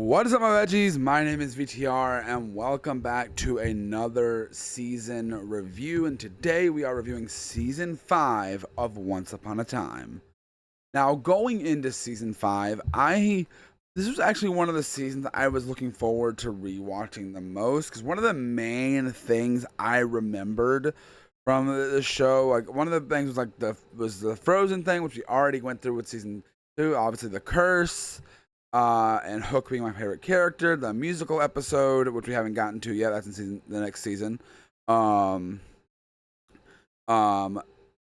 What is up, my veggies? My name is VTR, and welcome back to another season review. And today we are reviewing season 5 of Once Upon a Time. Now, going into season 5, this was actually one of the seasons I was looking forward to rewatching the most, because one of the main things I remembered from the show, like one of the things was the Frozen thing, which we already went through with season 2. Obviously, the curse. And Hook being my favorite character, the musical episode, which we haven't gotten to yet. That's in the next season. Um,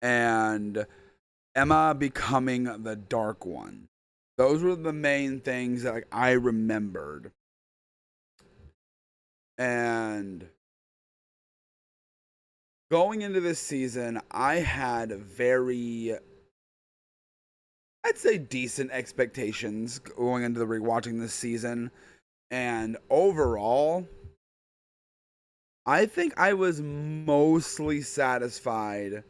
and Emma becoming the Dark One. Those were the main things that I remembered. And going into this season, I had I'd say decent expectations going into the rewatching this season. And overall, I think I was mostly satisfied.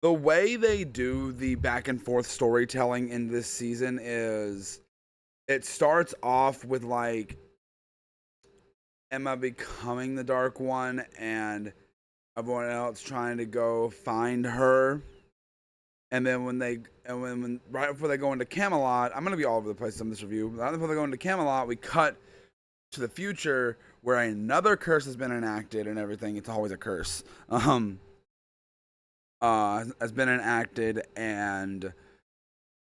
The way they do the back and forth storytelling in this season is it starts off with Emma becoming the Dark One and everyone else trying to go find her. And then when right before they go into Camelot, I'm gonna be all over the place in this review. Right before they go into Camelot, we cut to the future where another curse has been enacted and everything. It's always a curse. Has been enacted and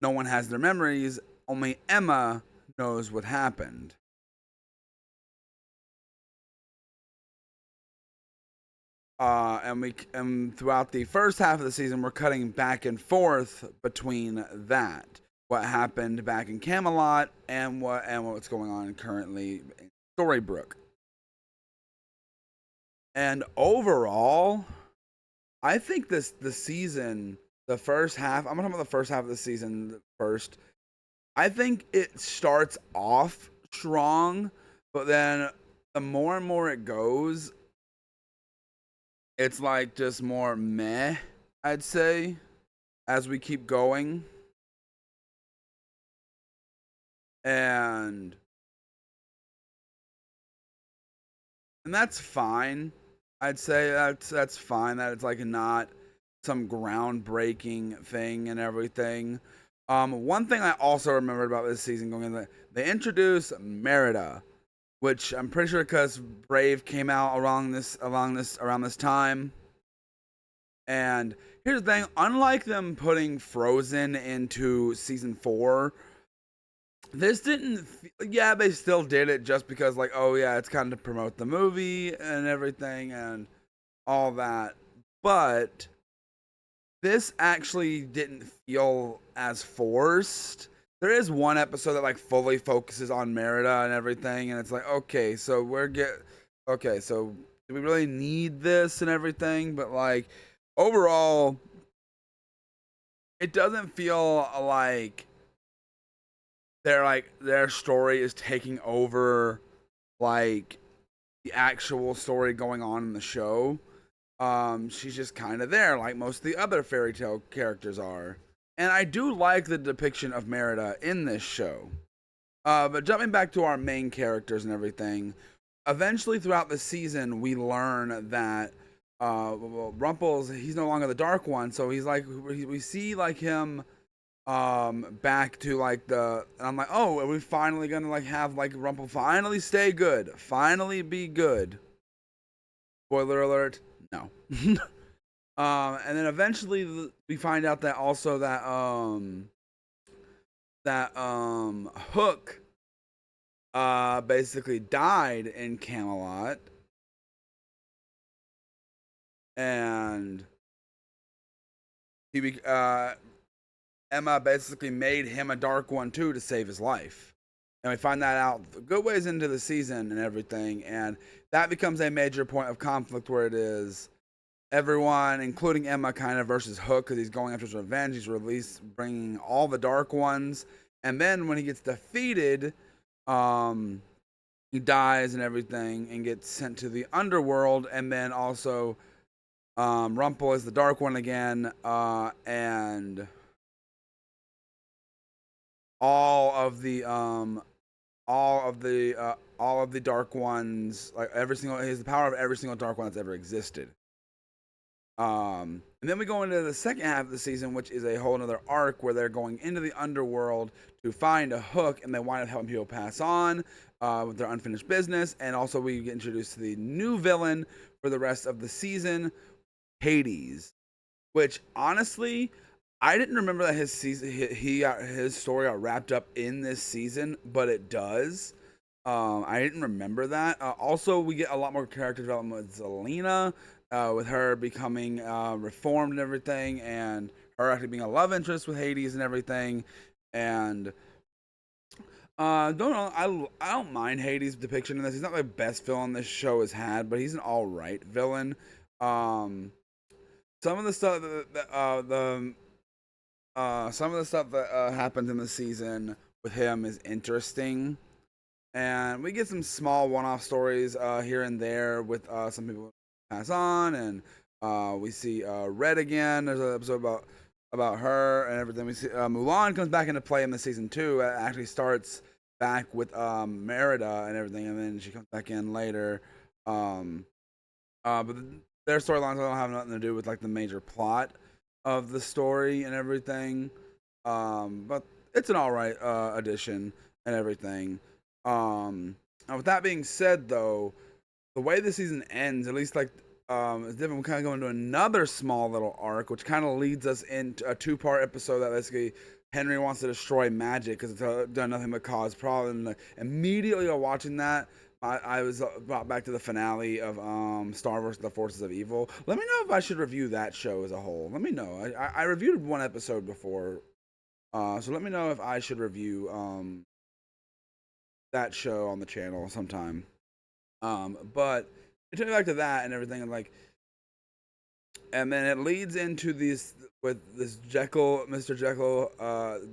no one has their memories. Only Emma knows what happened. And throughout the first half of the season, we're cutting back and forth between that, what happened back in Camelot, and what's going on currently in Storybrooke. And overall, I think the season, the first half. I'm gonna talk about the first half of the season first. I think it starts off strong, but then the more and more it goes, it's just more meh, I'd say, as we keep going. And that's fine. I'd say that's fine that it's not some groundbreaking thing and everything. One thing I also remembered about this season going in, they introduced Merida, which I'm pretty sure because Brave came out around this time. And here's the thing: unlike them putting Frozen into season 4, this didn't. Yeah, they still did it just because, oh yeah, it's kind of to promote the movie and everything and all that. But this actually didn't feel as forced. There is one episode that fully focuses on Merida and everything, and it's okay, so okay, so do we really need this and everything? But overall, it doesn't feel like their story is taking over the actual story going on in the show. She's just kind of there, like most of the other fairy tale characters are. And I do like the depiction of Merida in this show. But jumping back to our main characters and everything, eventually throughout the season, we learn that Rumple's, he's no longer the Dark One, so he's we see him back to and I'm oh, are we finally gonna have Rumple finally stay good, finally be good? Spoiler alert, no. And then eventually we find out that also that Hook basically died in Camelot, and Emma basically made him a Dark One too to save his life. And we find that out good ways into the season and everything, and that becomes a major point of conflict where it is everyone, including Emma, kind of versus Hook, because he's going after his revenge. He's bringing all the Dark Ones, and then when he gets defeated, he dies and everything, and gets sent to the underworld. And then also, Rumple is the Dark One again, and all of the all of the dark ones, like every single, he has the power of every single dark one that's ever existed. And then we go into the second half of the season, which is a whole another arc where they're going into the underworld to find a hook, and they wind up helping people pass on with their unfinished business. And also, we get introduced to the new villain for the rest of the season, Hades. Which honestly, I didn't remember that his season he got his story got wrapped up in this season, but it does. I didn't remember that. Also, we get a lot more character development with Zelina, with her becoming reformed and everything, and her actually being a love interest with Hades and everything. And don't know, I don't mind Hades' depiction in this. He's not the best villain this show has had, but he's an all right villain. Um, some of the stuff some of the stuff that happens in the season with him is interesting, and we get some small one-off stories here and there with some people pass on, and we see Red again. There's an episode about her and everything. We see Mulan comes back into play in the season 2. It actually starts back with Merida and everything, and then she comes back in later. Um, but their storylines don't have nothing to do with like the major plot of the story and everything. But it's an alright addition and everything. And with that being said, though, the way the season ends, at least like it's different. We kind of go into another small little arc, which kind of leads us into a two-part episode that basically Henry wants to destroy magic because it's done nothing but cause problems. And immediately while watching that, I was brought back to the finale of Star Wars: The Forces of Evil. Let me know if I should review that show as a whole. Let me know. I reviewed one episode before, so let me know if I should review that show on the channel sometime. But it took me back to that and everything, and like, and then it leads into these with this Jekyll, Mr. Jekyll,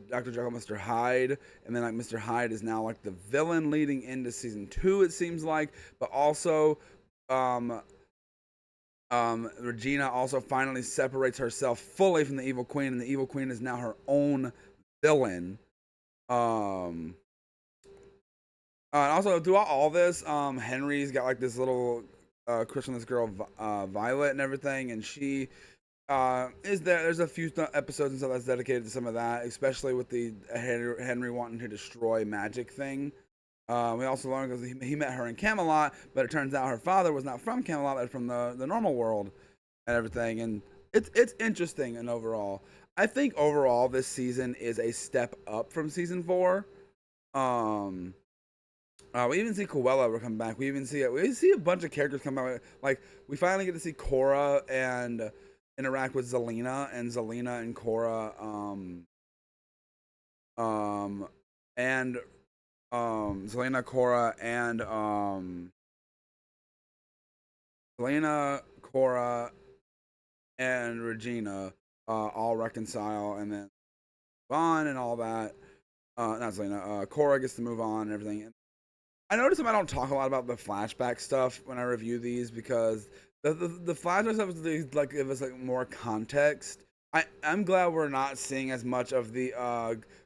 Dr. Jekyll, Mr. Hyde, and then like Mr. Hyde is now like the villain leading into season 2, it seems like, but also, um, Regina also finally separates herself fully from the Evil Queen, and the Evil Queen is now her own villain. Um, and also throughout all this, Henry's got like this little crush on this girl, Violet, and everything, and she is there. There's a few episodes and stuff that's dedicated to some of that, especially with the Henry wanting to destroy magic thing. We also learned because he met her in Camelot, but it turns out her father was not from Camelot, but from the normal world and everything. And it's interesting. And overall, I think overall this season is a step up from season 4. Um, we even see Cruella come back. We see a bunch of characters come back. Like we finally get to see Cora and interact with Zelina, and Zelina and Cora and Zelina, Cora, and Zelina, Cora, and Regina all reconcile, and then Vaughn and all that. Not Zelina. Cora gets to move on and everything. I notice I don't talk a lot about the flashback stuff when I review these because the flashback stuff is like give us like more context. I'm glad we're not seeing as much of the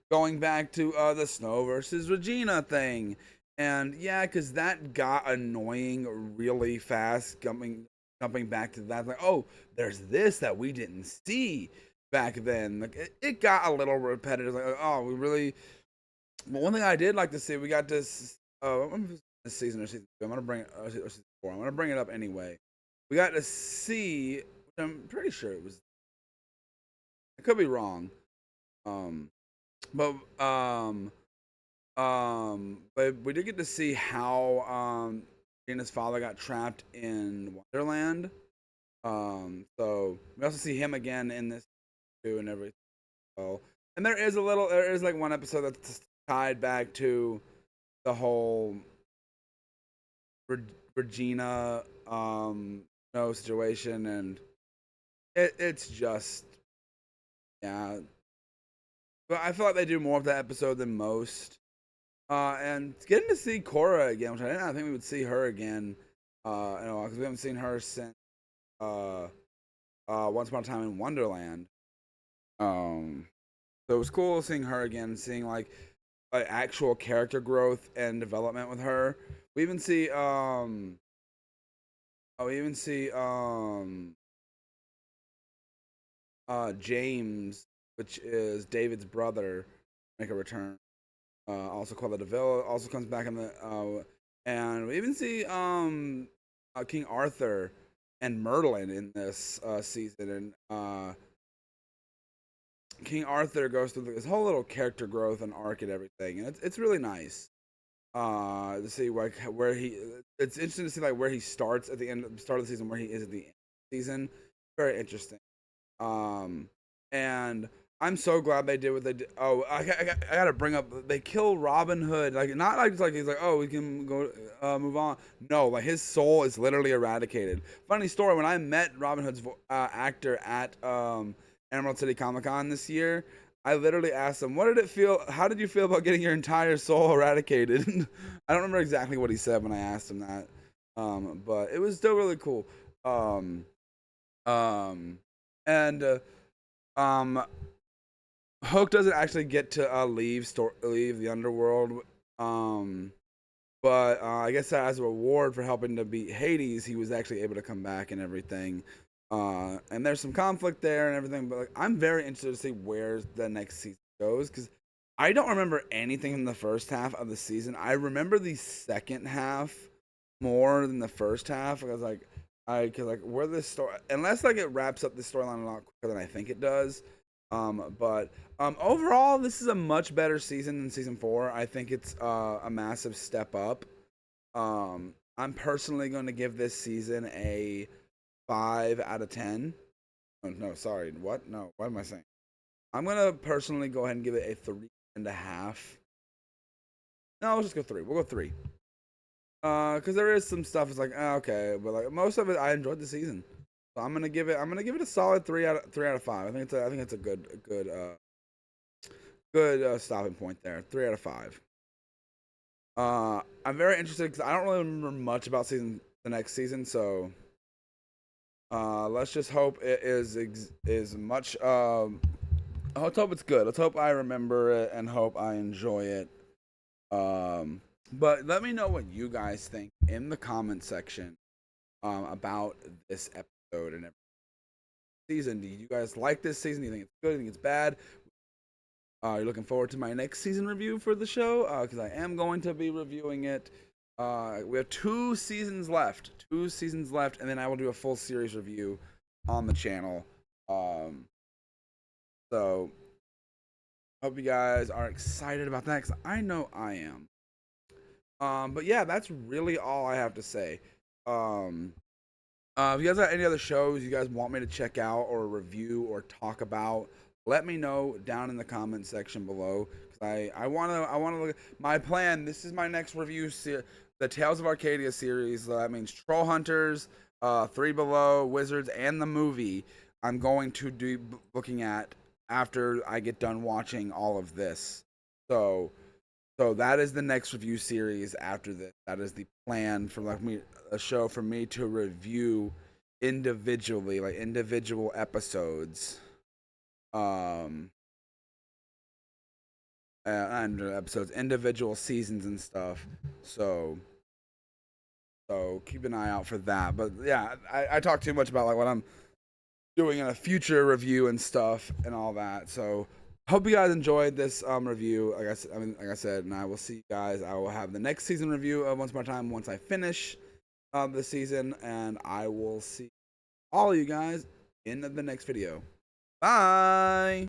going back to the Snow versus Regina thing, and yeah, because that got annoying really fast. Jumping back to that, like, oh, there's this that we didn't see back then. Like it got a little repetitive. Like, oh, we really. But one thing I did like to see, we got this. This season or season 2. I'm gonna bring it. Season 4. I'm gonna bring it up anyway. We got to see. I'm pretty sure it was. I could be wrong. Um, but but we did get to see how Gina's father got trapped in Wonderland. So we also see him again in this too and everything. So, and there is like one episode that's tied back to the whole Regina no situation, and it's just yeah. But I feel like they do more of that episode than most. And getting to see Cora again, which I didn't think we would see her again. Because we haven't seen her since Once Upon a Time in Wonderland. So it was cool seeing her again, seeing like like actual character growth and development with her. We even see we even see James, which is David's brother, make a return. Also called the Deville, also comes back in the and we even see King Arthur and Merlin in this season, and King Arthur goes through this whole little character growth and arc and everything, and it's really nice to see like where he. It's interesting to see like where he starts at the start of the season, where he is at the end of the season. Very interesting. Um, and I'm so glad they did what they did. Oh, I gotta bring up. They kill Robin Hood. Like not like he's like, oh, we can go move on. No, like his soul is literally eradicated. Funny story. When I met Robin Hood's actor at Emerald City Comic Con this year, I literally asked him, "What did it feel? How did you feel about getting your entire soul eradicated?" I don't remember exactly what he said when I asked him that, but it was still really cool. Um, um, and um, Hook doesn't actually get to leave the underworld. Um, but I guess as a reward for helping to beat Hades, he was actually able to come back and everything. And there's some conflict there and everything. But like, I'm very interested to see where the next season goes because I don't remember anything in the first half of the season. I remember the second half more than the first half because cause like where this story, unless like it wraps up the storyline a lot quicker than I think it does. But overall, this is a much better season than season 4. I think it's a massive step up. I'm personally going to give this season a 5 out of 10. Oh, no, sorry. What? No, what am I saying? I'm going to personally go ahead and give it a 3.5. No, let's just go 3. We'll go 3. Because there is some stuff. It's like okay, but like most of it, I enjoyed the season. So I'm gonna give it a solid 3 out of 5. I think it's a good stopping point there. 3 out of 5. I'm very interested because I don't really remember much about the next season. So let's just hope it is much. Let's hope it's good. Let's hope I remember it and hope I enjoy it. But let me know what you guys think in the comment section about this episode and every season. Do you guys like this season? Do you think it's good? Do you think it's bad? You're looking forward to my next season review for the show because I am going to be reviewing it. We have 2 seasons left. 2 seasons left, and then I will do a full series review on the channel. So hope you guys are excited about that because I know I am. But yeah, that's really all I have to say. If you guys have any other shows you guys want me to check out or review or talk about, let me know down in the comment section below. Cause I wanna look at my plan. This is my next review, the Tales of Arcadia series. That means Troll Hunters, 3 Below, Wizards, and the movie. I'm going to be looking at after I get done watching all of this. So that is the next review series after this. That is the plan for a show for me to review individually, like individual episodes, and individual seasons and stuff. So keep an eye out for that. But yeah, I talk too much about like what I'm doing in a future review and stuff and all that. So hope you guys enjoyed this review. Like I said, and I will see you guys. I will have the next season review of Once More Time once I finish the season, and I will see all of you guys in the next video. Bye.